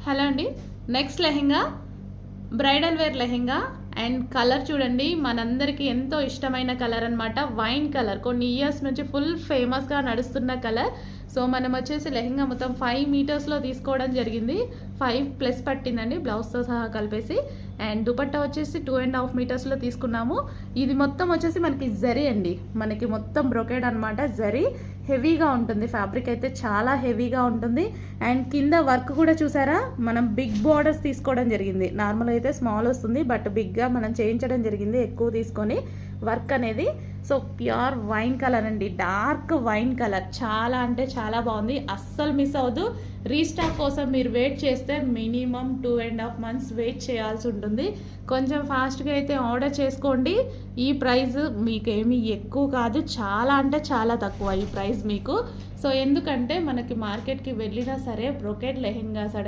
Hello అండి. Next lehenga bridal wear lehenga and colour చూడండి, మనందరికీ ఎంతో ఇష్టమైన కలర్ అనమాట. వైన్ కలర్ కొన్ని ఇయర్స్ నుంచి ఫుల్ ఫేమస్గా నడుస్తున్న కలర్. సో మనం వచ్చేసి లెహెంగా మొత్తం 5 మీటర్స్లో తీసుకోవడం జరిగింది. 5+ పట్టిందండి బ్లౌజ్తో సహా కలిపేసి. అండ్ దుపట్టా వచ్చేసి 2.5 మీటర్స్లో తీసుకున్నాము. ఇది మొత్తం వచ్చేసి మనకి జరీ అండి, మనకి మొత్తం బ్రొకేడ్ అనమాట. జరీ హెవీగా ఉంటుంది, ఫ్యాబ్రిక్ అయితే చాలా హెవీగా ఉంటుంది. అండ్ కింద వర్క్ కూడా చూసారా, మనం బిగ్ బార్డర్స్ తీసుకోవడం జరిగింది. నార్మల్ అయితే స్మాల్ వస్తుంది, బట్ బిగ్గా మనం చేయించడం జరిగింది ఎక్కువ తీసుకొని వర్క్ అనేది. సో ప్యూర్ వైన్ కలర్ అండి, డార్క్ వైన్ కలర్, చాలా అంటే చాలా బాగుంది. అస్సలు మిస్ అవ్వదు. రీస్టాక్ కోసం మీరు వెయిట్ చేస్తే మినిమం 2.5 months వెయిట్ చేయాల్సి ఉంటుంది. కొంచెం ఫాస్ట్గా అయితే ఆర్డర్ చేసుకోండి. ఈ ప్రైస్ మీకేమీ ఎక్కువ కాదు, చాలా అంటే చాలా తక్కువ ఈ ప్రైస్ మీకు. సో ఎందుకంటే మనకి మార్కెట్కి వెళ్ళినా సరే బ్రొకెట్ లెహెంగాస్